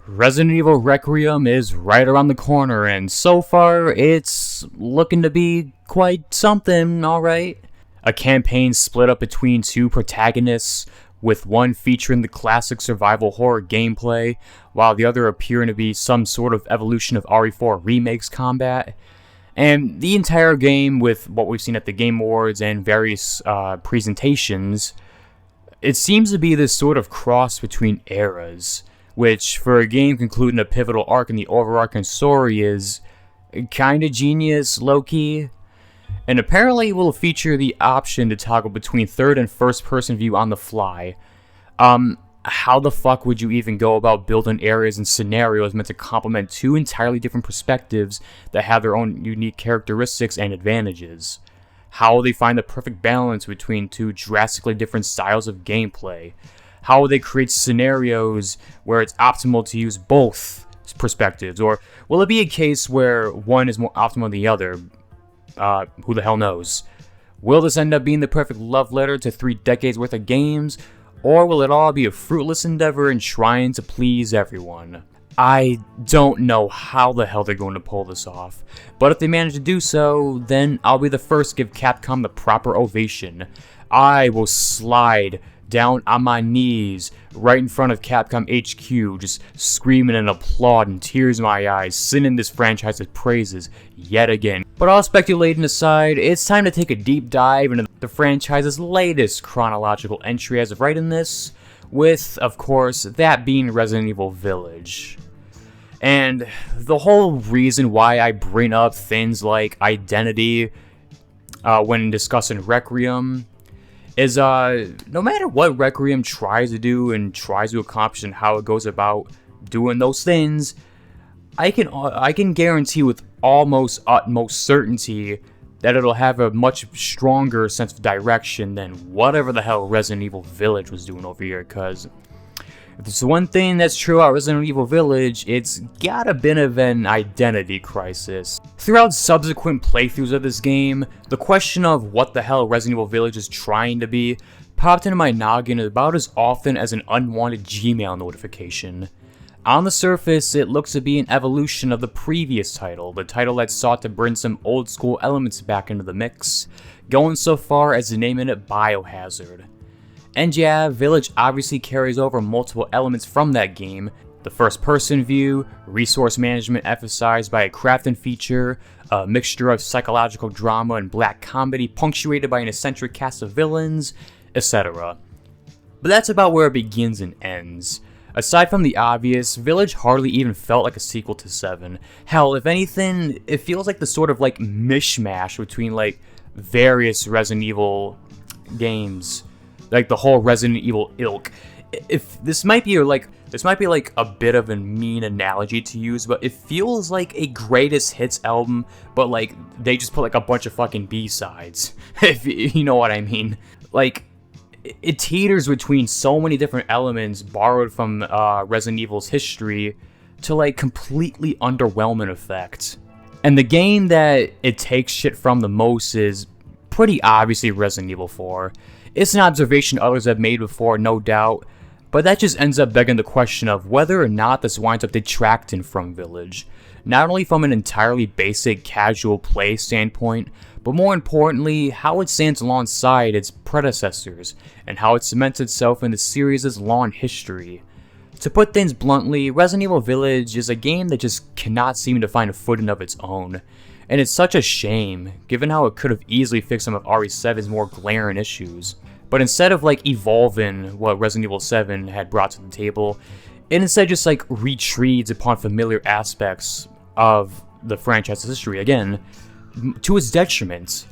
Resident Evil Requiem is right around the corner, and so far, it's looking to be quite something, alright. A campaign split up between two protagonists, with one featuring the classic survival horror gameplay, while the other appearing to be some sort of evolution of RE4 Remake's combat. And the entire game, with what we've seen at the Game Awards and various presentations, it seems to be this sort of cross between eras, which, for a game concluding a pivotal arc in the overarching story, is kinda genius, low-key. And apparently will feature the option to toggle between third and first person view on the fly. How the fuck would you even go about building areas and scenarios meant to complement two entirely different perspectives that have their own unique characteristics and advantages? How will they find the perfect balance between two drastically different styles of gameplay? How will they create scenarios where it's optimal to use both perspectives? Or will it be a case where one is more optimal than the other? Who the hell knows? Will this end up being the perfect love letter to 3 decades worth of games? Or will it all be a fruitless endeavor in trying to please everyone? I don't know how the hell they're going to pull this off. But if they manage to do so, then I'll be the first to give Capcom the proper ovation. I will slide down on my knees right in front of Capcom HQ, just screaming and applauding, tears in my eyes, singing this franchise's praises yet again. But all speculating aside, it's time to take a deep dive into the franchise's latest chronological entry as of writing this, with, of course, that being Resident Evil Village. And the whole reason why I bring up things like identity when discussing Requiem is no matter what Requiem tries to do and tries to accomplish and how it goes about doing those things, I can guarantee with almost utmost certainty that it'll have a much stronger sense of direction than whatever the hell Resident Evil Village was doing over here, because if there's one thing that's true about Resident Evil Village, it's got a bit of an identity crisis. Throughout subsequent playthroughs of this game, the question of what the hell Resident Evil Village is trying to be popped into my noggin about as often as an unwanted Gmail notification. On the surface, it looks to be an evolution of the previous title, the title that sought to bring some old school elements back into the mix, going so far as to naming it Biohazard. And yeah, Village obviously carries over multiple elements from that game. The first person view, resource management emphasized by a crafting feature, a mixture of psychological drama and black comedy punctuated by an eccentric cast of villains, etc. But that's about where it begins and ends. Aside from the obvious, Village hardly even felt like a sequel to 7. Hell, if anything, it feels like the sort of like mishmash between like various Resident Evil games. Like the whole Resident Evil ilk. If this might be like a bit of a mean analogy to use, but it feels like a greatest hits album, but like they just put like a bunch of fucking B-sides. If you know what I mean. Like it teeters between so many different elements borrowed from Resident Evil's history to like completely underwhelming effect. And the game that it takes shit from the most is pretty obviously Resident Evil 4. It's an observation others have made before, no doubt, but that just ends up begging the question of whether or not this winds up detracting from Village, not only from an entirely basic casual play standpoint, but more importantly, how it stands alongside its predecessors, and how it cements itself in the series' long history. To put things bluntly, Resident Evil Village is a game that just cannot seem to find a footing of its own. And it's such a shame, given how it could have easily fixed some of RE7's more glaring issues. But instead of like evolving what Resident Evil 7 had brought to the table, it instead just like retreats upon familiar aspects of the franchise's history, again, to its detriment.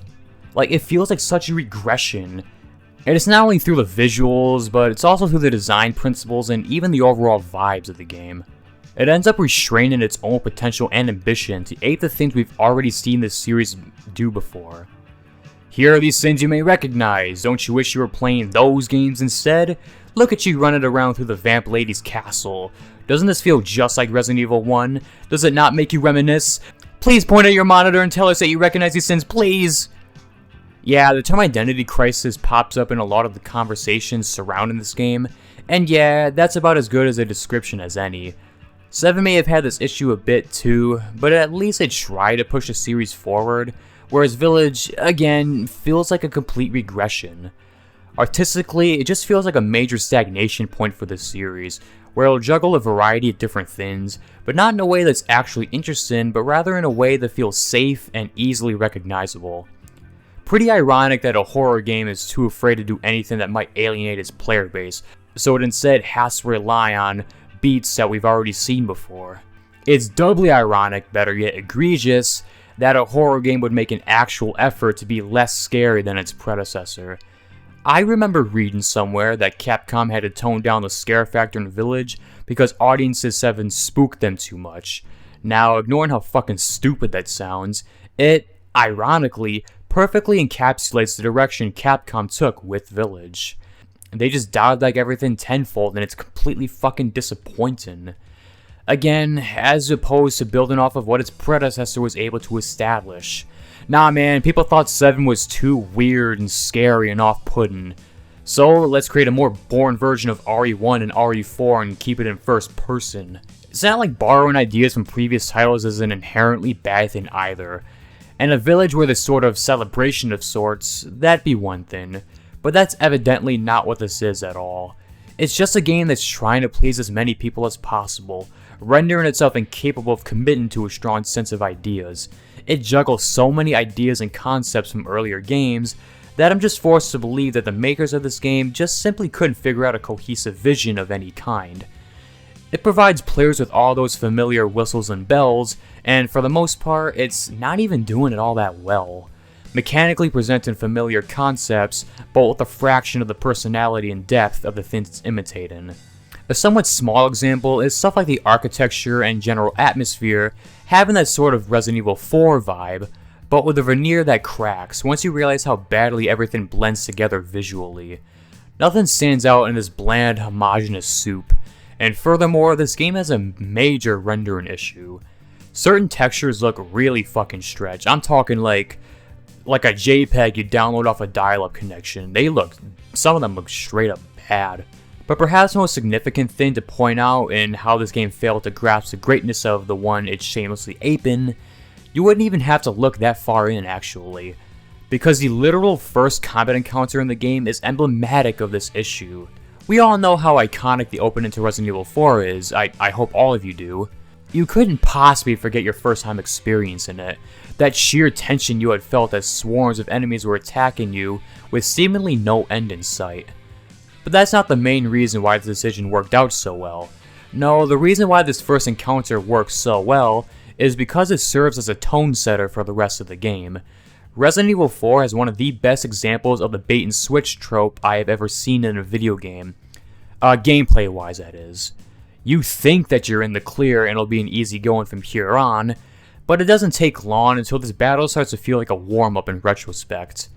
Like, it feels like such a regression. And it's not only through the visuals, but it's also through the design principles and even the overall vibes of the game. It ends up restraining its own potential and ambition to ape the things we've already seen this series do before. Here are these things you may recognize. Don't you wish you were playing those games instead? Look at you running around through the Vamp Lady's castle. Doesn't this feel just like Resident Evil 1? Does it not make you reminisce? Please point at your monitor and tell us that you recognize these things, please! Yeah, the term identity crisis pops up in a lot of the conversations surrounding this game, and yeah, that's about as good as a description as any. 7 may have had this issue a bit too, but at least they tried to push the series forward, whereas Village, again, feels like a complete regression. Artistically, it just feels like a major stagnation point for this series, where it'll juggle a variety of different things, but not in a way that's actually interesting, but rather in a way that feels safe and easily recognizable. Pretty ironic that a horror game is too afraid to do anything that might alienate its player base, so it instead has to rely on beats that we've already seen before. It's doubly ironic, better yet egregious, that a horror game would make an actual effort to be less scary than its predecessor. I remember reading somewhere that Capcom had to tone down the scare factor in Village because audiences said spooked them too much. Now, ignoring how fucking stupid that sounds, it, ironically, perfectly encapsulates the direction Capcom took with Village. They just dialed like everything tenfold and it's completely fucking disappointing. Again, as opposed to building off of what its predecessor was able to establish. Nah man, people thought 7 was too weird and scary and off-putting. So let's create a more boring version of RE1 and RE4 and keep it in first person. It's not like borrowing ideas from previous titles is an inherently bad thing either. And a Village with a sort of celebration of sorts, that'd be one thing. But that's evidently not what this is at all. It's just a game that's trying to please as many people as possible, rendering itself incapable of committing to a strong sense of ideas. It juggles so many ideas and concepts from earlier games that I'm just forced to believe that the makers of this game just simply couldn't figure out a cohesive vision of any kind. It provides players with all those familiar whistles and bells, and for the most part, it's not even doing it all that well. Mechanically presenting familiar concepts, but with a fraction of the personality and depth of the things it's imitating. A somewhat small example is stuff like the architecture and general atmosphere having that sort of Resident Evil 4 vibe, but with a veneer that cracks once you realize how badly everything blends together visually. Nothing stands out in this bland, homogeneous soup, and furthermore, this game has a major rendering issue. Certain textures look really fucking stretched. I'm talking like a JPEG you download off a dial-up connection. Some of them look straight up bad. But perhaps the most significant thing to point out in how this game failed to grasp the greatness of the one it's shamelessly aping, you wouldn't even have to look that far in actually, because the literal first combat encounter in the game is emblematic of this issue. We all know how iconic the opening to Resident Evil 4 is, I hope all of you do. You couldn't possibly forget your first time experiencing it, that sheer tension you had felt as swarms of enemies were attacking you with seemingly no end in sight. But that's not the main reason why the decision worked out so well. No, the reason why this first encounter works so well is because it serves as a tone setter for the rest of the game. Resident Evil 4 has one of the best examples of the bait and switch trope I have ever seen in a video game. Gameplay wise, that is. You think that you're in the clear and it'll be an easy going from here on, but it doesn't take long until this battle starts to feel like a warm-up in retrospect.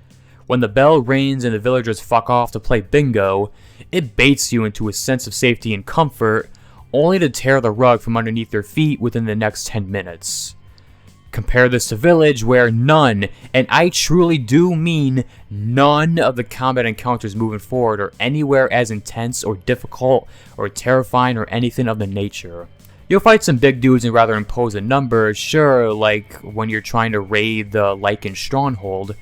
When the bell rings and the villagers fuck off to play bingo, it baits you into a sense of safety and comfort, only to tear the rug from underneath your feet within the next 10 minutes. Compare this to Village, where none, and I truly do mean none, of the combat encounters moving forward are anywhere as intense or difficult or terrifying or anything of the nature. You'll fight some big dudes in rather imposing numbers, sure, like when you're trying to raid the Lycan stronghold,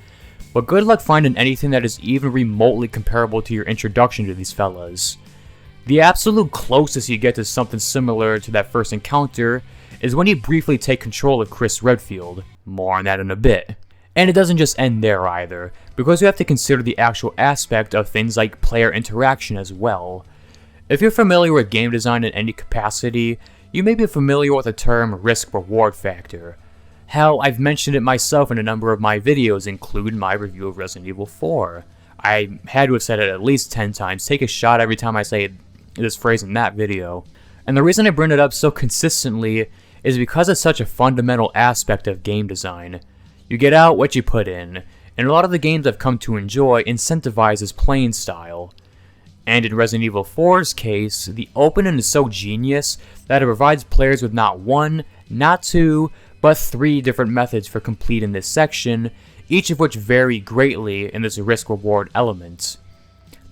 but good luck finding anything that is even remotely comparable to your introduction to these fellas. The absolute closest you get to something similar to that first encounter is when you briefly take control of Chris Redfield. More on that in a bit. And it doesn't just end there either, because you have to consider the actual aspect of things like player interaction as well. If you're familiar with game design in any capacity, you may be familiar with the term risk-reward factor. Hell, I've mentioned it myself in a number of my videos, including my review of Resident Evil 4. I had to have said it at least 10 times, take a shot every time I say this phrase in that video. And the reason I bring it up so consistently is because it's such a fundamental aspect of game design. You get out what you put in, and a lot of the games I've come to enjoy incentivizes playing style. And in Resident Evil 4's case, the opening is so genius that it provides players with not one, not two, but 3 different methods for completing this section, each of which vary greatly in this risk-reward element.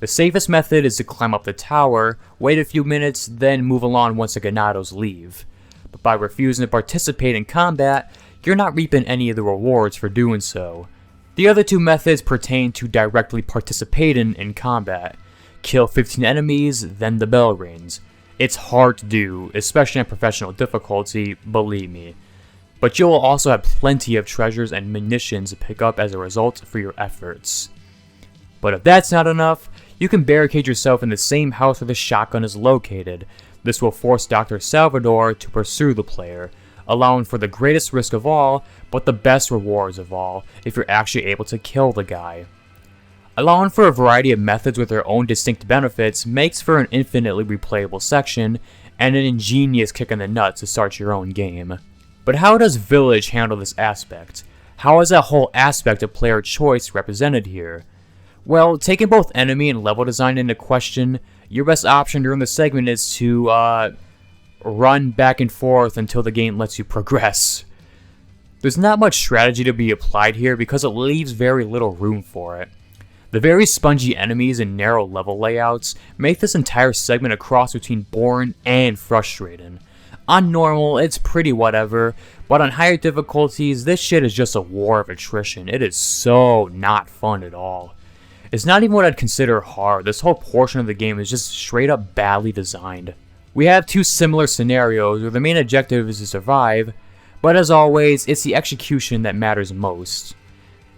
The safest method is to climb up the tower, wait a few minutes, then move along once the Ganados leave. but by refusing to participate in combat, you're not reaping any of the rewards for doing so. The other two methods pertain to directly participating in combat. Kill 15 enemies, then the bell rings. It's hard to do, especially on professional difficulty, believe me. But you'll also have plenty of treasures and munitions to pick up as a result for your efforts. But if that's not enough, you can barricade yourself in the same house where the shotgun is located. This will force Dr. Salvador to pursue the player, allowing for the greatest risk of all, but the best rewards of all, if you're actually able to kill the guy. Allowing for a variety of methods with their own distinct benefits makes for an infinitely replayable section, and an ingenious kick in the nuts to start your own game. But how does Village handle this aspect? How is that whole aspect of player choice represented here? Well, taking both enemy and level design into question, your best option during the segment is to, run back and forth until the game lets you progress. There's not much strategy to be applied here because it leaves very little room for it. The very spongy enemies and narrow level layouts make this entire segment a cross between boring and frustrating. On normal, it's pretty whatever, but on higher difficulties, this shit is just a war of attrition. It is so not fun at all. It's not even what I'd consider hard. This whole portion of the game is just straight up badly designed. We have two similar scenarios where the main objective is to survive, but as always, it's the execution that matters most.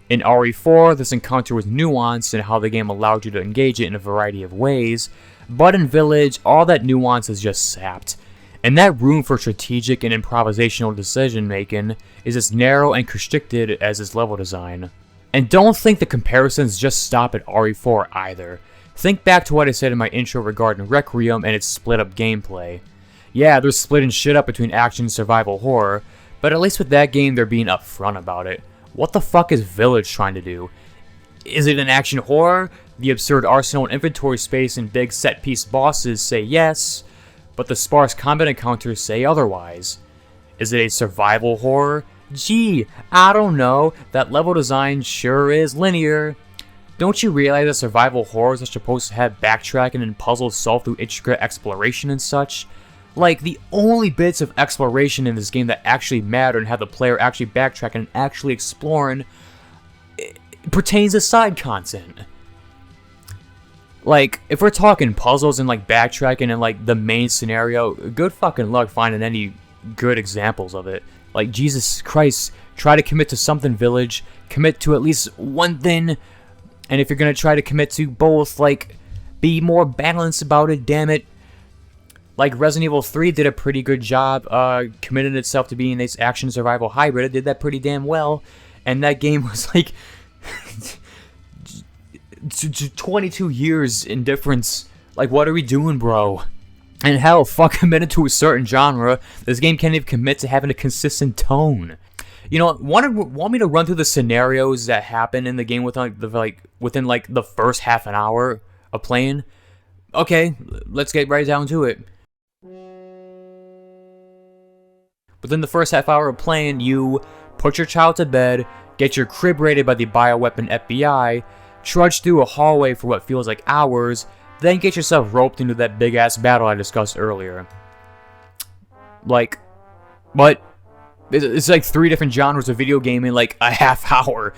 In RE4, this encounter was nuanced in how the game allowed you to engage it in a variety of ways, but in Village, all that nuance is just sapped. And that room for strategic and improvisational decision making is as narrow and constricted as its level design. And don't think the comparisons just stop at RE4 either. Think back to what I said in my intro regarding Requiem and its split up gameplay. Yeah, they're splitting shit up between action and survival horror, but at least with that game they're being upfront about it. What the fuck is Village trying to do? Is it an action horror? The absurd arsenal and inventory space and big set piece bosses say yes, but the sparse combat encounters say otherwise. Is it a survival horror? Gee, I don't know. That level design sure is linear. Don't you realize that survival horrors are supposed to have backtracking and puzzles solved through intricate exploration and such? Like, the only bits of exploration in this game that actually matter and have the player actually backtracking and actually exploring pertains to side content. Like, if we're talking puzzles and like backtracking and like the main scenario, good fucking luck finding any good examples of it. Like, Jesus Christ, try to commit to something, Village. Commit to at least one thing. And if you're gonna try to commit to both, like, be more balanced about it, damn it. Like, Resident Evil 3 did a pretty good job committing itself to being this action survival hybrid. It did that pretty damn well. And that game was like 22 years in difference. Like, what are we doing, bro? And hell, fuck, committed to a certain genre. This game can't even commit to having a consistent tone. You know, want me to run through the scenarios that happen in the game within the first half an hour of playing? Okay, let's get right down to it. Within the first half hour of playing, you put your child to bed, get your crib raided by the bioweapon FBI, trudge through a hallway for what feels like hours, then get yourself roped into that big-ass battle I discussed earlier. Like, what? It's like 3 different genres of video game in like a half hour.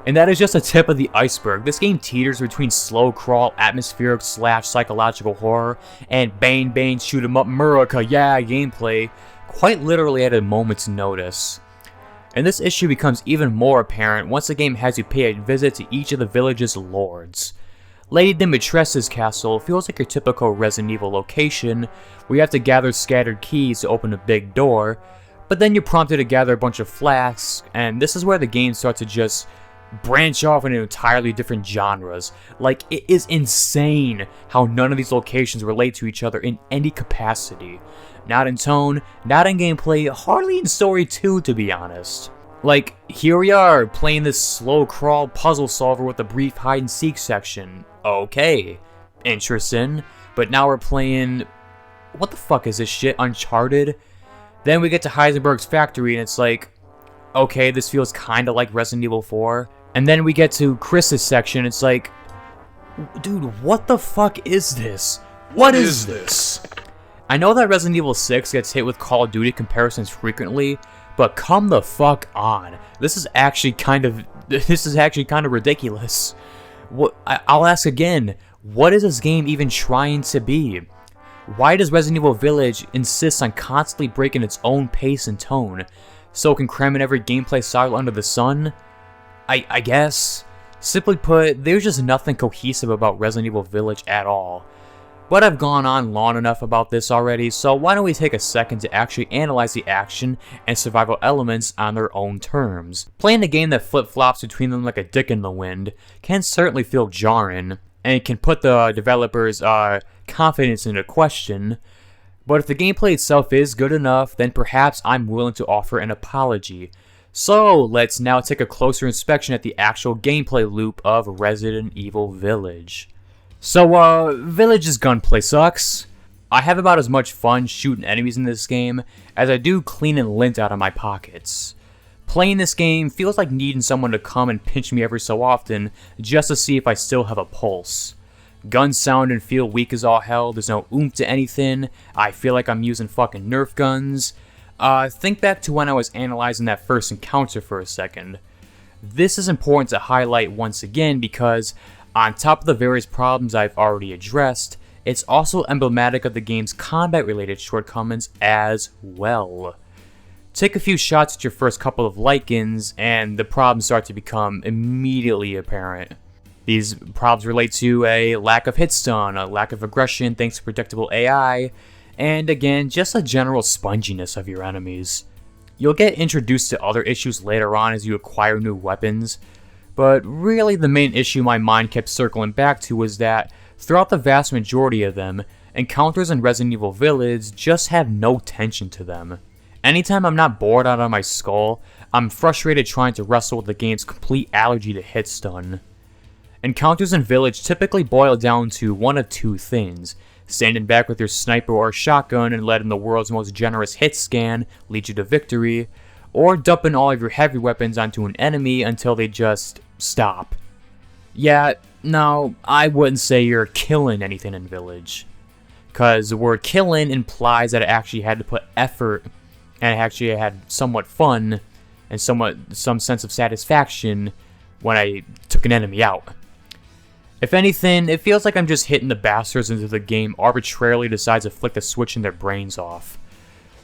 And that is just a tip of the iceberg. This game teeters between slow crawl, atmospheric / psychological horror, and bang shoot 'em up America, yeah, gameplay, quite literally at a moment's notice. And this issue becomes even more apparent once the game has you pay a visit to each of the village's lords. Lady Dimitrescu's castle feels like your typical Resident Evil location, where you have to gather scattered keys to open a big door, but then you're prompted to gather a bunch of flasks, and this is where the game starts to just branch off into entirely different genres. Like, it is insane how none of these locations relate to each other in any capacity. Not in tone, not in gameplay, hardly in story too, to be honest. Like, here we are, playing this slow crawl puzzle solver with a brief hide and seek section. Okay, interesting. But now we're playing... what the fuck is this shit? Uncharted? Then we get to Heisenberg's factory and it's like... okay, this feels kinda like Resident Evil 4. And then we get to Chris's section, it's like... dude, what the fuck is this? What is this? I know that Resident Evil 6 gets hit with Call of Duty comparisons frequently, but come the fuck on. This is actually kind of ridiculous. I'll ask again, what is this game even trying to be? Why does Resident Evil Village insist on constantly breaking its own pace and tone, so it can cram in every gameplay style under the sun? I guess. Simply put, there's just nothing cohesive about Resident Evil Village at all. But I've gone on long enough about this already, so why don't we take a second to actually analyze the action and survival elements on their own terms. Playing a game that flip-flops between them like a dick in the wind can certainly feel jarring, and can put the developers' confidence into question, but if the gameplay itself is good enough, then perhaps I'm willing to offer an apology. So let's now take a closer inspection at the actual gameplay loop of Resident Evil Village. So, Village's gunplay sucks. I have about as much fun shooting enemies in this game as I do cleaning lint out of my pockets. Playing this game feels like needing someone to come and pinch me every so often just to see if I still have a pulse. Guns sound and feel weak as all hell, there's no oomph to anything, I feel like I'm using fucking Nerf guns. Think back to when I was analyzing that first encounter for a second. This is important to highlight once again because, on top of the various problems I've already addressed, it's also emblematic of the game's combat-related shortcomings as well. Take a few shots at your first couple of Lycans, and the problems start to become immediately apparent. These problems relate to a lack of hit stun, a lack of aggression thanks to predictable AI, and again, just a general sponginess of your enemies. You'll get introduced to other issues later on as you acquire new weapons, but really the main issue my mind kept circling back to was that, throughout the vast majority of them, encounters in Resident Evil Village just have no tension to them. Anytime I'm not bored out of my skull, I'm frustrated trying to wrestle with the game's complete allergy to hit stun. Encounters in Village typically boil down to one of two things: standing back with your sniper or shotgun and letting the world's most generous hit scan lead you to victory, or dumping all of your heavy weapons onto an enemy until they just stop. Yeah, no, I wouldn't say you're killing anything in Village, because the word killing implies that it actually had to put effort, and it actually had somewhat fun, and some sense of satisfaction when I took an enemy out. If anything, it feels like I'm just hitting the bastards until the game arbitrarily decides to flick the switch and their brains off.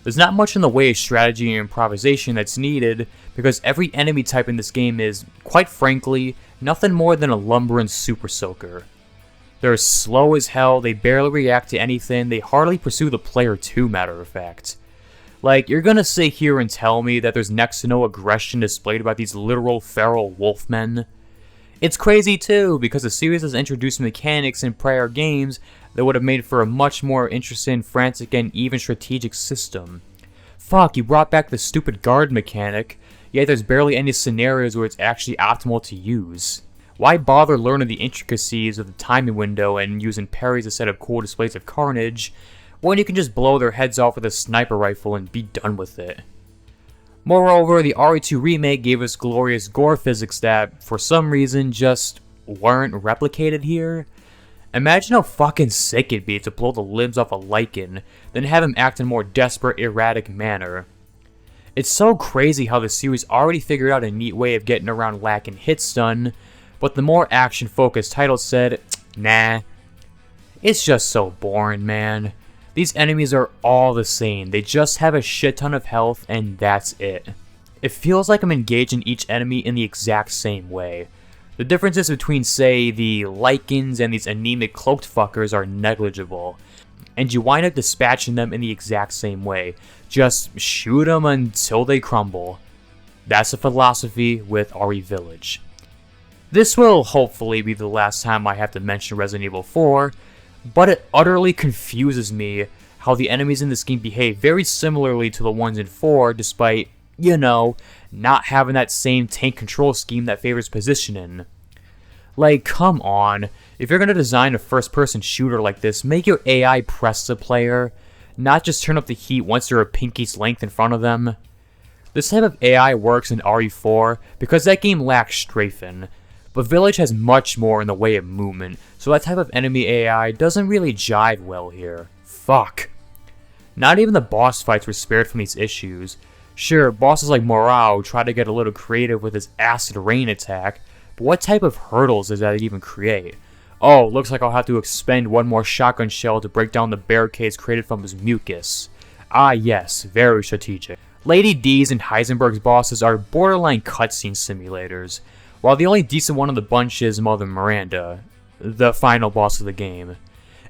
There's not much in the way of strategy and improvisation that's needed, because every enemy type in this game is, quite frankly, nothing more than a lumbering super soaker. They're slow as hell, they barely react to anything, they hardly pursue the player too, matter of fact. Like, you're gonna sit here and tell me that there's next to no aggression displayed by these literal feral wolfmen? It's crazy too, because the series has introduced mechanics in prior games that would have made for a much more interesting, frantic, and even strategic system. Fuck, you brought back the stupid guard mechanic, yet there's barely any scenarios where it's actually optimal to use. Why bother learning the intricacies of the timing window and using parries to set up cool displays of carnage, when you can just blow their heads off with a sniper rifle and be done with it? Moreover, the RE2 remake gave us glorious gore physics that, for some reason, just weren't replicated here. Imagine how fucking sick it'd be to blow the limbs off a Lycan, then have him act in a more desperate, erratic manner. It's so crazy how the series already figured out a neat way of getting around lacking hit stun, but the more action-focused title said, nah. It's just so boring, man. These enemies are all the same, they just have a shit ton of health and that's it. It feels like I'm engaging each enemy in the exact same way. The differences between, say, the Lycans and these anemic cloaked fuckers are negligible, and you wind up dispatching them in the exact same way. Just shoot them until they crumble. That's the philosophy with RE Village. This will hopefully be the last time I have to mention Resident Evil 4, but it utterly confuses me how the enemies in this game behave very similarly to the ones in 4, despite, you know, not having that same tank control scheme that favors positioning. Like, come on, if you're gonna design a first-person shooter like this, make your AI press the player, not just turn up the heat once you're a pinky's length in front of them. This type of AI works in RE4 because that game lacks strafing, but Village has much more in the way of movement, so that type of enemy AI doesn't really jive well here. Fuck. Not even the boss fights were spared from these issues. Sure, bosses like Morao try to get a little creative with his acid rain attack, but what type of hurdles does that even create? Oh, looks like I'll have to expend one more shotgun shell to break down the barricades created from his mucus. Ah yes, very strategic. Lady D's and Heisenberg's bosses are borderline cutscene simulators, while the only decent one of the bunch is Mother Miranda, the final boss of the game.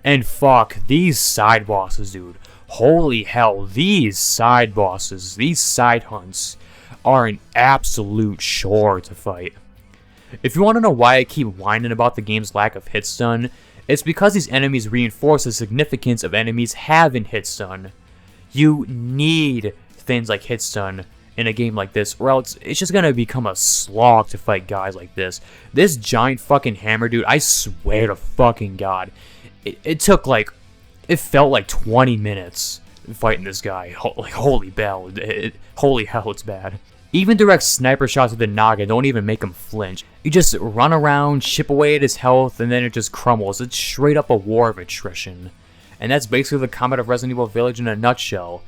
And fuck, these side bosses, dude. Holy hell, these side bosses, these side hunts, are an absolute chore to fight. If you want to know why I keep whining about the game's lack of hit stun, it's because these enemies reinforce the significance of enemies having hit stun. You need things like hit stun in a game like this, or else it's just gonna become a slog to fight guys like this. This giant fucking hammer, dude, I swear to fucking god, it took like, it felt like 20 minutes fighting this guy. Like, holy hell, holy hell, it's bad. Even direct sniper shots with the noggin don't even make him flinch. You just run around, chip away at his health, and then it just crumbles. It's straight up a war of attrition. And that's basically the combat of Resident Evil Village in a nutshell.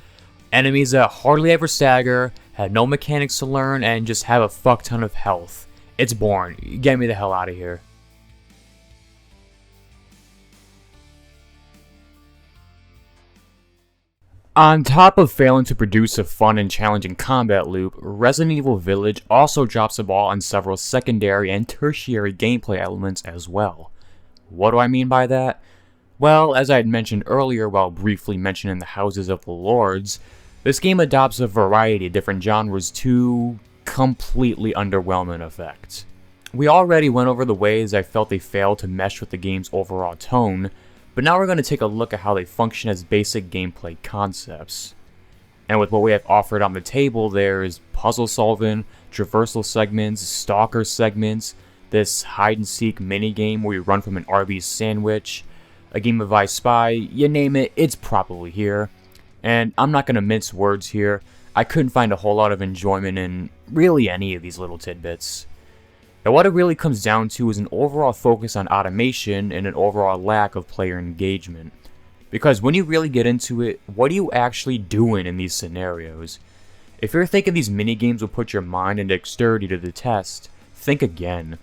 Enemies that hardly ever stagger, have no mechanics to learn, and just have a fuck ton of health. It's boring. Get me the hell out of here. On top of failing to produce a fun and challenging combat loop, Resident Evil Village also drops the ball on several secondary and tertiary gameplay elements as well. What do I mean by that? Well, as I had mentioned earlier while briefly mentioning the Houses of the Lords, this game adopts a variety of different genres to completely underwhelming effect. We already went over the ways I felt they failed to mesh with the game's overall tone, but now we're going to take a look at how they function as basic gameplay concepts. And with what we have offered on the table, there's puzzle solving, traversal segments, stalker segments, this hide and seek minigame where you run from an Arby's sandwich, a game of I Spy, you name it, it's probably here. And I'm not going to mince words here, I couldn't find a whole lot of enjoyment in really any of these little tidbits. Now what it really comes down to is an overall focus on automation and an overall lack of player engagement. Because when you really get into it, what are you actually doing in these scenarios? If you're thinking these minigames will put your mind and dexterity to the test, think again.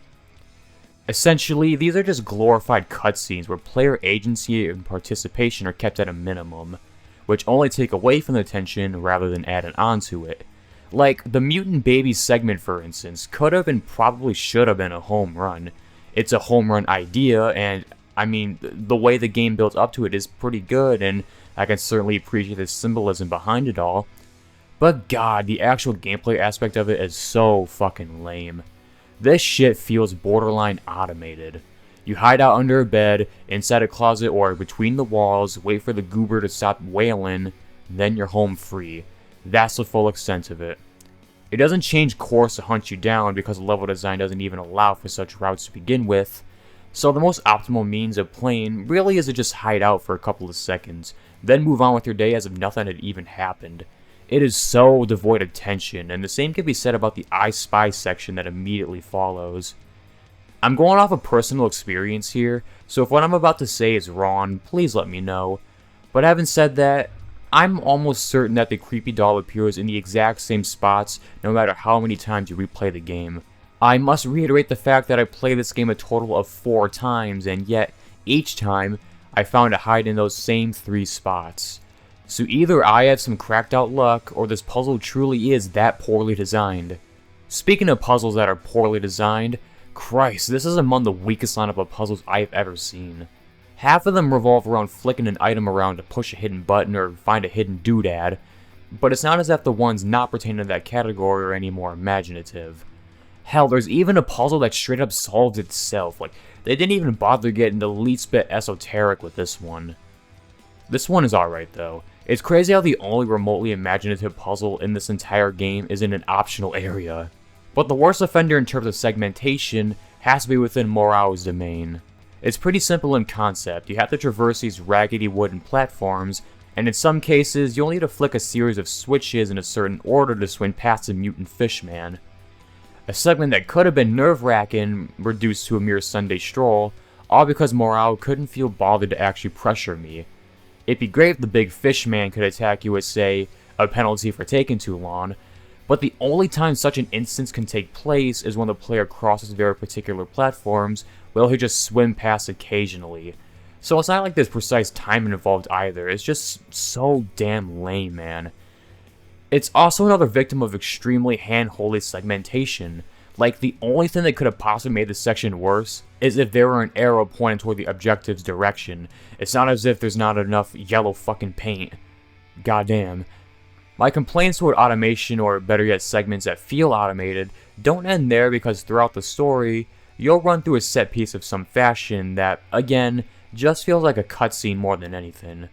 Essentially, these are just glorified cutscenes where player agency and participation are kept at a minimum, which only take away from the tension rather than adding on to it. Like, the Mutant Babies segment, for instance, could have and probably should have been a home run. It's a home run idea, and, I mean, the way the game built up to it is pretty good, and I can certainly appreciate the symbolism behind it all. But god, the actual gameplay aspect of it is so fucking lame. This shit feels borderline automated. You hide out under a bed, inside a closet, or between the walls, wait for the goober to stop wailing, then you're home free. That's the full extent of it. It doesn't change course to hunt you down because the level design doesn't even allow for such routes to begin with, so the most optimal means of playing really is to just hide out for a couple of seconds, then move on with your day as if nothing had even happened. It is so devoid of tension, and the same can be said about the I Spy section that immediately follows. I'm going off of personal experience here, so if what I'm about to say is wrong, please let me know. But having said that, I'm almost certain that the creepy doll appears in the exact same spots no matter how many times you replay the game. I must reiterate the fact that I played this game a total of 4 times, and yet, each time, I found it hide in those same 3 spots. So either I have some cracked out luck, or this puzzle truly is that poorly designed. Speaking of puzzles that are poorly designed, Christ, this is among the weakest lineup of puzzles I have ever seen. Half of them revolve around flicking an item around to push a hidden button or find a hidden doodad, but it's not as if the ones not pertaining to that category are any more imaginative. Hell, there's even a puzzle that straight up solves itself, like, they didn't even bother getting the least bit esoteric with this one. This one is alright though. It's crazy how the only remotely imaginative puzzle in this entire game is in an optional area. But the worst offender in terms of segmentation has to be within Morao's domain. It's pretty simple in concept. You have to traverse these raggedy wooden platforms, and in some cases, you'll need to flick a series of switches in a certain order to swing past the mutant fishman. A segment that could have been nerve-wracking, reduced to a mere Sunday stroll, all because Morao couldn't feel bothered to actually pressure me. It'd be great if the big fish man could attack you with, say, a penalty for taking too long, but the only time such an instance can take place is when the player crosses very particular platforms, while he'll just swim past occasionally. So it's not like there's precise timing involved either, it's just so damn lame, man. It's also another victim of extremely hand-holdy segmentation. Like, the only thing that could have possibly made this section worse is if there were an arrow pointing toward the objective's direction. It's not as if there's not enough yellow fucking paint. Goddamn. My complaints toward automation, or better yet segments that feel automated, don't end there because throughout the story, you'll run through a set piece of some fashion that, again, just feels like a cutscene more than anything.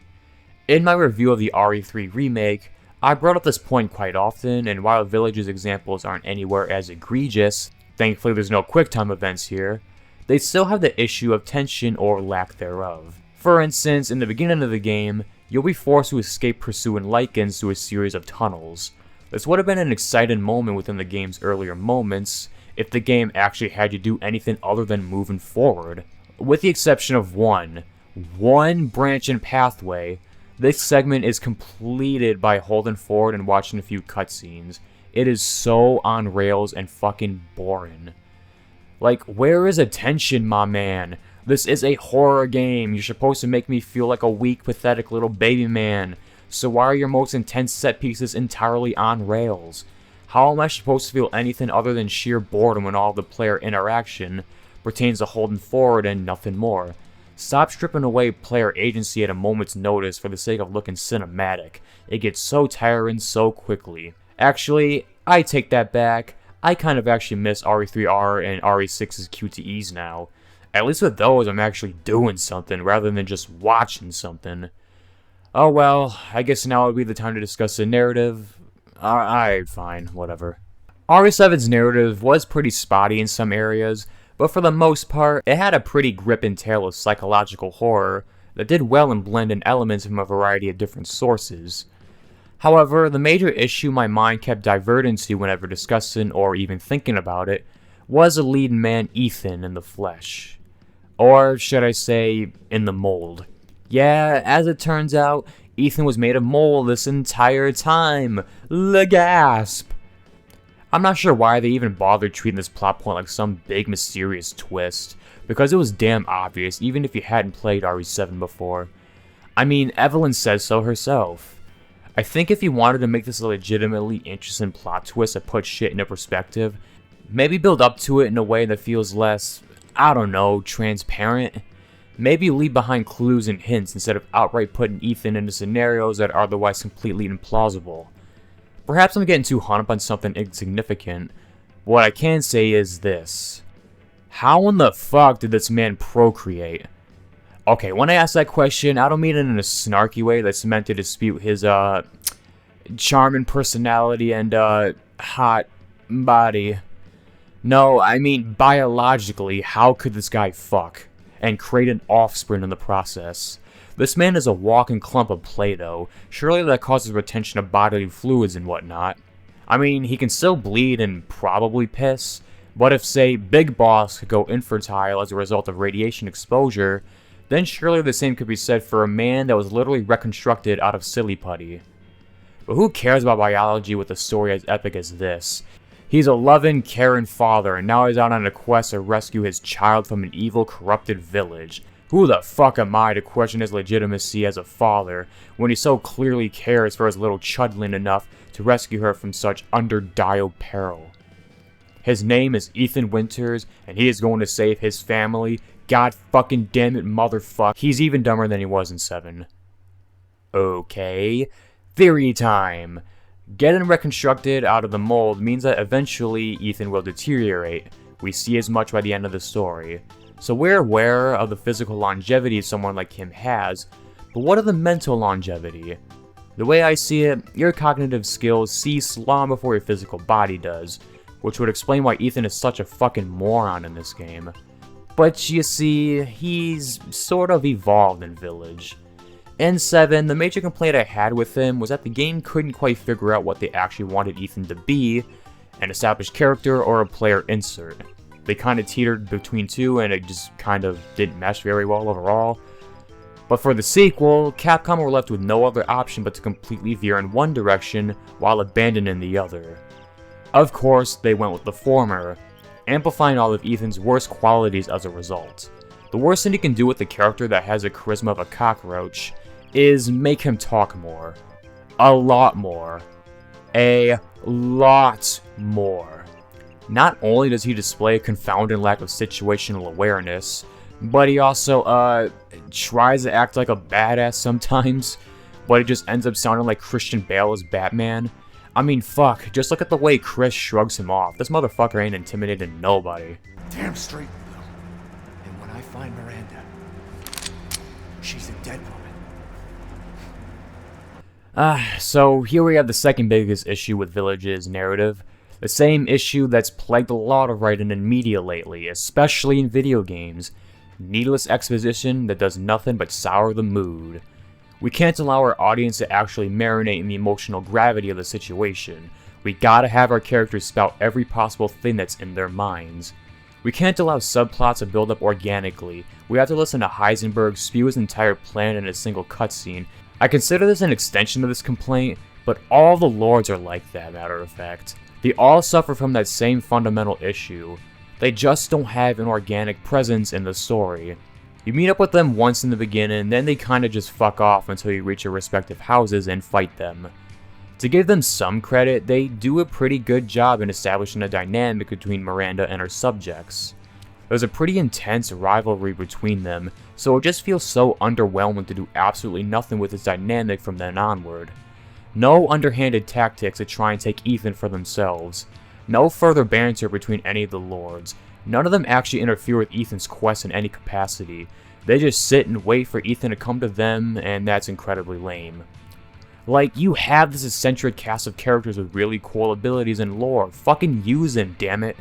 In my review of the RE3 remake, I brought up this point quite often, and while Village's examples aren't anywhere as egregious, thankfully there's no QuickTime events here, they still have the issue of tension or lack thereof. For instance, in the beginning of the game, you'll be forced to escape pursuing lichens through a series of tunnels. This would have been an exciting moment within the game's earlier moments, if the game actually had you do anything other than moving forward. With the exception of one branching pathway, this segment is completed by holding forward and watching a few cutscenes. It is so on rails and fucking boring. Like, where is attention, my man? This is a horror game. You're supposed to make me feel like a weak, pathetic little baby man. So why are your most intense set pieces entirely on rails? How am I supposed to feel anything other than sheer boredom when all the player interaction pertains to holding forward and nothing more? Stop stripping away player agency at a moment's notice for the sake of looking cinematic. It gets so tiring so quickly. Actually, I take that back. I kind of actually miss RE3R and RE6's QTEs now. At least with those, I'm actually doing something rather than just watching something. Oh well, I guess now would be the time to discuss the narrative. Alright, fine, whatever. RE7's narrative was pretty spotty in some areas, but for the most part, it had a pretty gripping tale of psychological horror that did well in blending elements from a variety of different sources. However, the major issue my mind kept diverting to whenever discussing or even thinking about it was the lead man Ethan in the flesh. Or should I say, in the mold. Yeah, as it turns out, Ethan was made of mold this entire time. Le gasp! I'm not sure why they even bothered treating this plot point like some big mysterious twist, because it was damn obvious even if you hadn't played RE7 before. I mean, Evelyn says so herself. I think if you wanted to make this a legitimately interesting plot twist that puts shit into perspective, maybe build up to it in a way that feels less, I don't know, transparent. Maybe leave behind clues and hints instead of outright putting Ethan into scenarios that are otherwise completely implausible. Perhaps I'm getting too hung up on something insignificant. What I can say is this. How in the fuck did this man procreate? Okay, when I ask that question, I don't mean it in a snarky way that's meant to dispute his, charming personality and, hot body. No, I mean biologically, how could this guy fuck? And create an offspring in the process? This man is a walking clump of Play-Doh. Surely that causes retention of bodily fluids and whatnot. I mean, he can still bleed and probably piss, but if, say, Big Boss could go infertile as a result of radiation exposure, then surely the same could be said for a man that was literally reconstructed out of silly putty. But who cares about biology with a story as epic as this? He's a loving, caring father, and now he's out on a quest to rescue his child from an evil, corrupted village. Who the fuck am I to question his legitimacy as a father, when he so clearly cares for his little chudlin enough to rescue her from such underdial peril? His name is Ethan Winters, and he is going to save his family. God fucking damn it, motherfuck. He's even dumber than he was in 7. Okay, theory time. Getting reconstructed out of the mold means that eventually Ethan will deteriorate. We see as much by the end of the story. So we're aware of the physical longevity someone like him has, but what of the mental longevity? The way I see it, your cognitive skills cease long before your physical body does, which would explain why Ethan is such a fucking moron in this game. But you see, he's sort of evolved in Village. In 7, the major complaint I had with him was that the game couldn't quite figure out what they actually wanted Ethan to be, an established character or a player insert. They kind of teetered between two and it just kind of didn't mesh very well overall. But for the sequel, Capcom were left with no other option but to completely veer in one direction while abandoning the other. Of course, they went with the former, amplifying all of Ethan's worst qualities as a result. The worst thing you can do with a character that has the charisma of a cockroach is make him talk more. A lot more. A lot more. Not only does he display a confounding lack of situational awareness, but he also, tries to act like a badass sometimes, but it just ends up sounding like Christian Bale as Batman. I mean, fuck, just look at the way Chris shrugs him off. This motherfucker ain't intimidating nobody. Damn straight, Will. And when I find Miranda, she's a dead woman. So here we have the second biggest issue with Village's narrative. The same issue that's plagued a lot of writing in media lately, especially in video games. Needless exposition that does nothing but sour the mood. We can't allow our audience to actually marinate in the emotional gravity of the situation. We gotta have our characters spout every possible thing that's in their minds. We can't allow subplots to build up organically. We have to listen to Heisenberg spew his entire plan in a single cutscene. I consider this an extension of this complaint, but all the lords are like that, matter of fact. They all suffer from that same fundamental issue. They just don't have an organic presence in the story. You meet up with them once in the beginning, then they kinda just fuck off until you reach your respective houses and fight them. To give them some credit, they do a pretty good job in establishing a dynamic between Miranda and her subjects. There's a pretty intense rivalry between them, so it just feels so underwhelming to do absolutely nothing with this dynamic from then onward. No underhanded tactics to try and take Ethan for themselves. No further banter between any of the lords. None of them actually interfere with Ethan's quest in any capacity. They just sit and wait for Ethan to come to them, and that's incredibly lame. Like, you have this eccentric cast of characters with really cool abilities and lore. Fucking use them, damn it.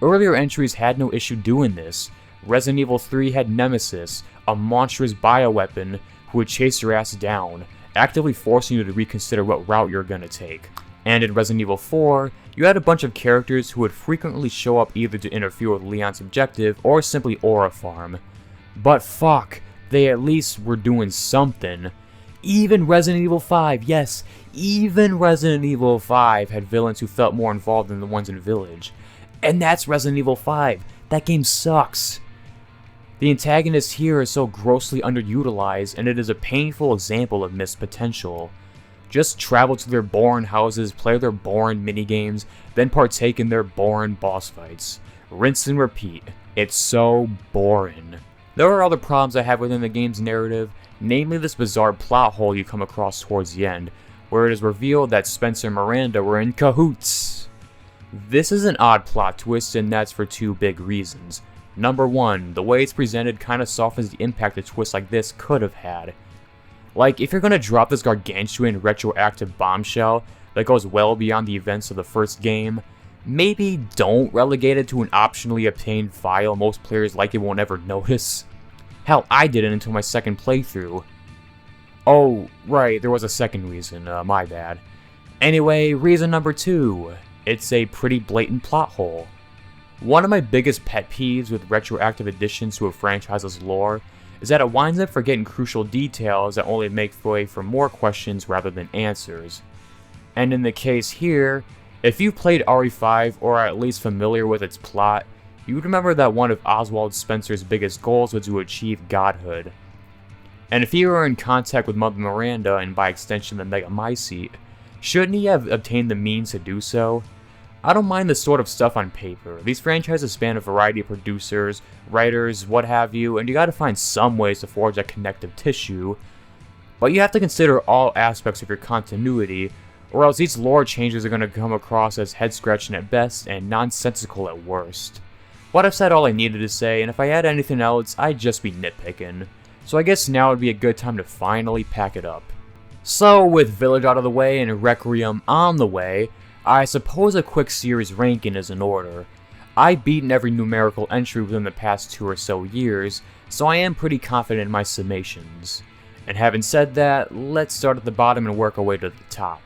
Earlier entries had no issue doing this. Resident Evil 3 had Nemesis, a monstrous bioweapon who would chase your ass down, actively forcing you to reconsider what route you're gonna take. And in Resident Evil 4, you had a bunch of characters who would frequently show up either to interfere with Leon's objective or simply aura farm. But fuck, they at least were doing something. Even Resident Evil 5, yes, even Resident Evil 5 had villains who felt more involved than the ones in Village. And that's Resident Evil 5. That game sucks. The antagonist here is so grossly underutilized, and it is a painful example of missed potential. Just travel to their boring houses, play their boring minigames, then partake in their boring boss fights. Rinse and repeat. It's so boring. There are other problems I have within the game's narrative, namely this bizarre plot hole you come across towards the end, where it is revealed that Spencer and Miranda were in cahoots. This is an odd plot twist, and that's for two big reasons. Number one, the way it's presented kinda softens the impact a twist like this could have had. Like, if you're gonna drop this gargantuan retroactive bombshell that goes well beyond the events of the first game, maybe don't relegate it to an optionally obtained file most players likely won't ever notice. Hell, I didn't until my second playthrough. Oh, right, there was a second reason, my bad. Anyway, reason number two, it's a pretty blatant plot hole. One of my biggest pet peeves with retroactive additions to a franchise's lore is that it winds up forgetting crucial details that only make way for more questions rather than answers. And in the case here, if you've played RE5 or are at least familiar with its plot, you would remember that one of Oswald Spencer's biggest goals was to achieve godhood. And if he were in contact with Mother Miranda and by extension the Megamycete, shouldn't he have obtained the means to do so? I don't mind this sort of stuff on paper. These franchises span a variety of producers, writers, what have you, and you gotta find some ways to forge that connective tissue. But you have to consider all aspects of your continuity, or else these lore changes are gonna come across as head-scratching at best and nonsensical at worst. But I've said all I needed to say, and if I had anything else, I'd just be nitpicking. So I guess now would be a good time to finally pack it up. So, with Village out of the way and Requiem on the way, I suppose a quick series ranking is in order. I've beaten every numerical entry within the past 2 or so years, so I am pretty confident in my summations. And having said that, let's start at the bottom and work our way to the top.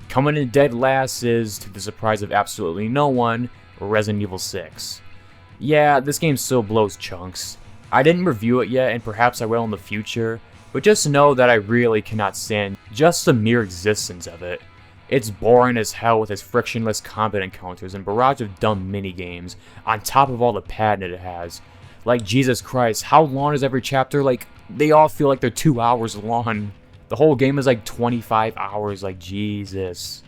Coming in dead last is, to the surprise of absolutely no one, Resident Evil 6. Yeah, this game still blows chunks. I didn't review it yet, and perhaps I will in the future, but just know that I really cannot stand just the mere existence of it. It's boring as hell with its frictionless combat encounters and barrage of dumb minigames, on top of all the padding it has. Like, Jesus Christ, how long is every chapter? Like, they all feel like they're 2 hours long. The whole game is like 25 hours, like, Jesus.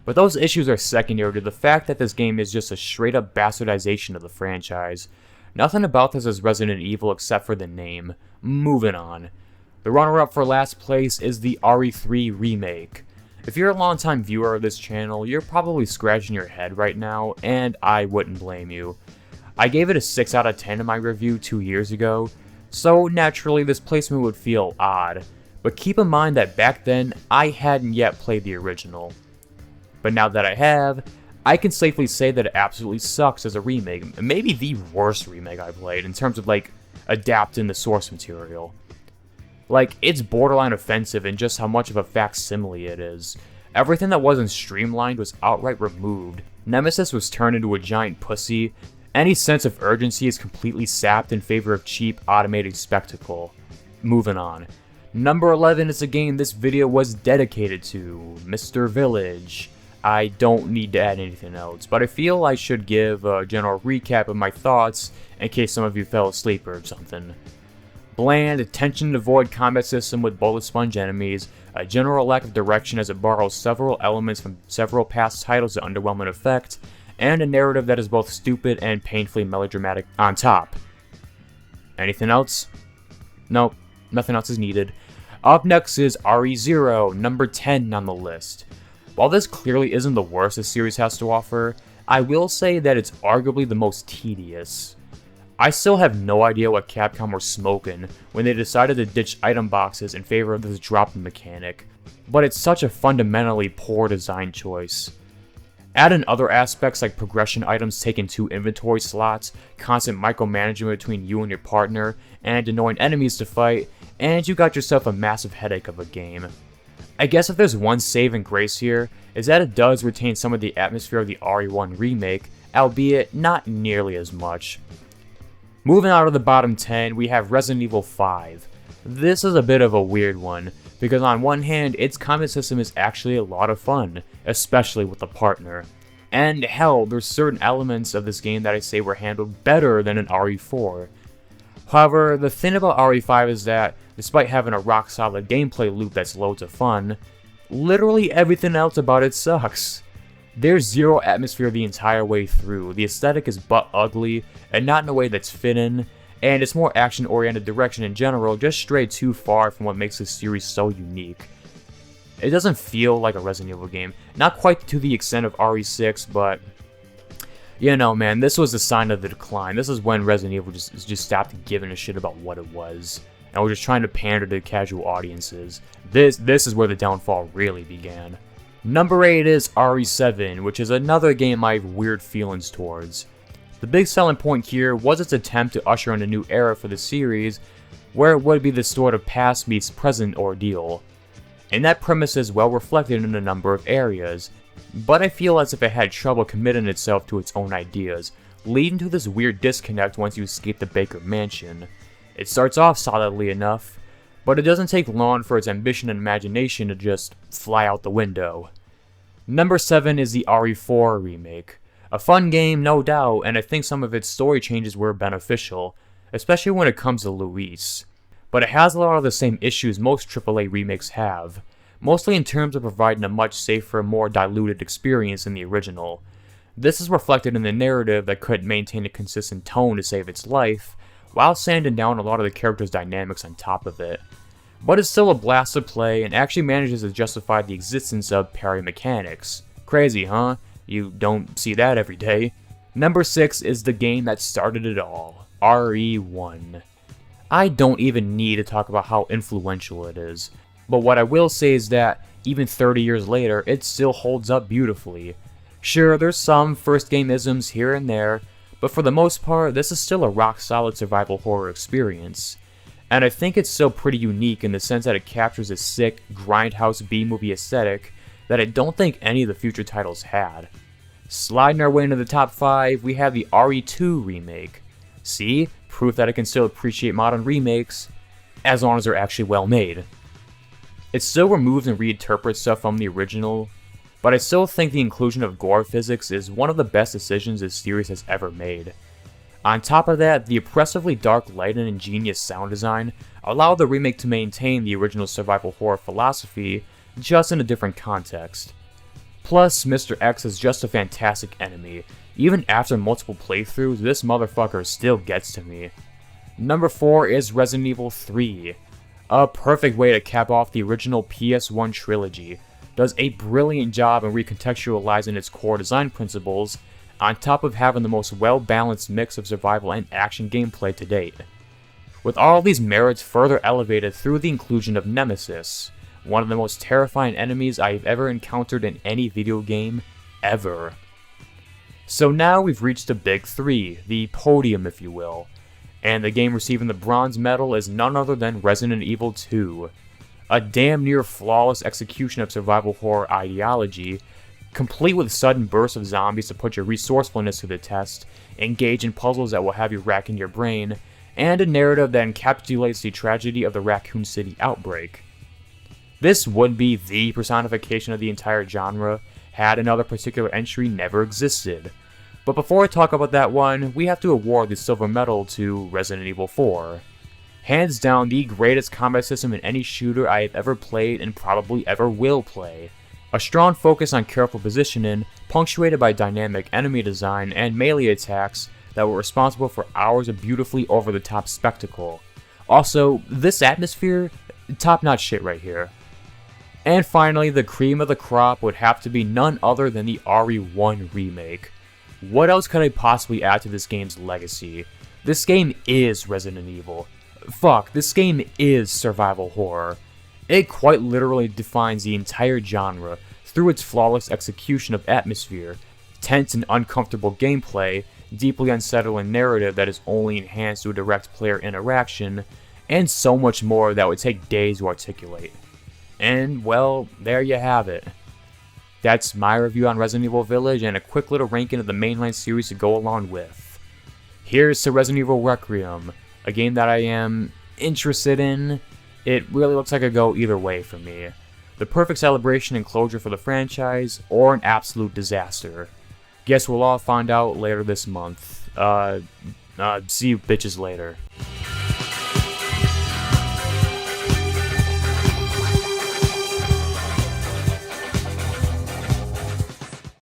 But those issues are secondary to the fact that this game is just a straight up bastardization of the franchise. Nothing about this is Resident Evil except for the name. Moving on. The runner-up for last place is the RE3 remake. If you're a longtime viewer of this channel, you're probably scratching your head right now, and I wouldn't blame you. I gave it a 6 out of 10 in my review 2 years ago, so naturally this placement would feel odd, but keep in mind that back then, I hadn't yet played the original. But now that I have, I can safely say that it absolutely sucks as a remake, maybe the worst remake I played in terms of like, adapting the source material. Like, it's borderline offensive in just how much of a facsimile it is. Everything that wasn't streamlined was outright removed. Nemesis was turned into a giant pussy. Any sense of urgency is completely sapped in favor of cheap, automated spectacle. Moving on. Number 11 is a game this video was dedicated to, Mr. Village. I don't need to add anything else, but I feel I should give a general recap of my thoughts in case some of you fell asleep or something. Bland, attention-devoid combat system with bullet sponge enemies, a general lack of direction as it borrows several elements from several past titles to underwhelming effect, and a narrative that is both stupid and painfully melodramatic on top. Anything else? Nope, nothing else is needed. Up next is RE0, number 10 on the list. While this clearly isn't the worst the series has to offer, I will say that it's arguably the most tedious. I still have no idea what Capcom were smoking when they decided to ditch item boxes in favor of this drop-in mechanic, but it's such a fundamentally poor design choice. Add in other aspects like progression items taking 2 inventory slots, constant micromanagement between you and your partner, and annoying enemies to fight, and you got yourself a massive headache of a game. I guess if there's one saving grace here, is that it does retain some of the atmosphere of the RE1 remake, albeit not nearly as much. Moving out of the bottom 10, we have Resident Evil 5. This is a bit of a weird one, because on one hand, its combat system is actually a lot of fun, especially with a partner. And hell, there's certain elements of this game that I say were handled better than in RE4. However, the thing about RE5 is that, despite having a rock-solid gameplay loop that's loads of fun, literally everything else about it sucks. There's zero atmosphere the entire way through, the aesthetic is butt ugly, and not in a way that's fitting, and its more action-oriented direction in general just strayed too far from what makes this series so unique. It doesn't feel like a Resident Evil game, not quite to the extent of RE6, but you know, man, this was a sign of the decline. This is when Resident Evil just stopped giving a shit about what it was, and we're just trying to pander to casual audiences. This is where the downfall really began. Number 8 is RE7, which is another game I have weird feelings towards. The big selling point here was its attempt to usher in a new era for the series, where it would be the sort of past meets present ordeal. And that premise is well reflected in a number of areas, but I feel as if it had trouble committing itself to its own ideas, leading to this weird disconnect once you escape the Baker Mansion. It starts off solidly enough, but it doesn't take long for its ambition and imagination to just fly out the window. Number 7 is the RE4 remake. A fun game, no doubt, and I think some of its story changes were beneficial, especially when it comes to Luis. But it has a lot of the same issues most AAA remakes have, mostly in terms of providing a much safer, more diluted experience than the original. This is reflected in the narrative that couldn't maintain a consistent tone to save its life, while sanding down a lot of the characters' dynamics on top of it. But it's still a blast to play and actually manages to justify the existence of parry mechanics. Crazy, huh? You don't see that every day. Number 6 is the game that started it all, RE1. I don't even need to talk about how influential it is, but what I will say is that, even 30 years later, it still holds up beautifully. Sure, there's some first game isms here and there, but for the most part, this is still a rock-solid survival horror experience. And I think it's still pretty unique in the sense that it captures a sick, grindhouse B-movie aesthetic that I don't think any of the future titles had. Sliding our way into the top 5, we have the RE2 remake. See? proof that I can still appreciate modern remakes, as long as they're actually well made. It still removes and reinterprets stuff from the original, but I still think the inclusion of gore physics is one of the best decisions this series has ever made. On top of that, the oppressively dark light and ingenious sound design allowed the remake to maintain the original survival horror philosophy, just in a different context. Plus, Mr. X is just a fantastic enemy. Even after multiple playthroughs, this motherfucker still gets to me. Number 4 is Resident Evil 3. A perfect way to cap off the original PS1 trilogy. Does a brilliant job in recontextualizing its core design principles, on top of having the most well-balanced mix of survival and action gameplay to date. With all these merits further elevated through the inclusion of Nemesis, one of the most terrifying enemies I have ever encountered in any video game, ever. So now we've reached the big 3, the podium if you will, and the game receiving the bronze medal is none other than Resident Evil 2. A damn near flawless execution of survival horror ideology, complete with sudden bursts of zombies to put your resourcefulness to the test, engage in puzzles that will have you racking your brain, and a narrative that encapsulates the tragedy of the Raccoon City outbreak. This would be the personification of the entire genre, had another particular entry never existed. But before I talk about that one, we have to award the silver medal to Resident Evil 4. Hands down the greatest combat system in any shooter I have ever played and probably ever will play. A strong focus on careful positioning, punctuated by dynamic enemy design and melee attacks that were responsible for hours of beautifully over-the-top spectacle. Also, this atmosphere, top-notch shit right here. And finally, the cream of the crop would have to be none other than the RE1 remake. What else could I possibly add to this game's legacy? This game is Resident Evil. Fuck, this game is survival horror. It quite literally defines the entire genre through its flawless execution of atmosphere, tense and uncomfortable gameplay, deeply unsettling narrative that is only enhanced through direct player interaction, and so much more that would take days to articulate. And, well, there you have it. That's my review on Resident Evil Village and a quick little ranking of the mainline series to go along with. Here's to Resident Evil Requiem, a game that I am interested in. It really looks like a go either way for me. The perfect celebration and closure for the franchise, or an absolute disaster. Guess we'll all find out later this month. See you bitches later.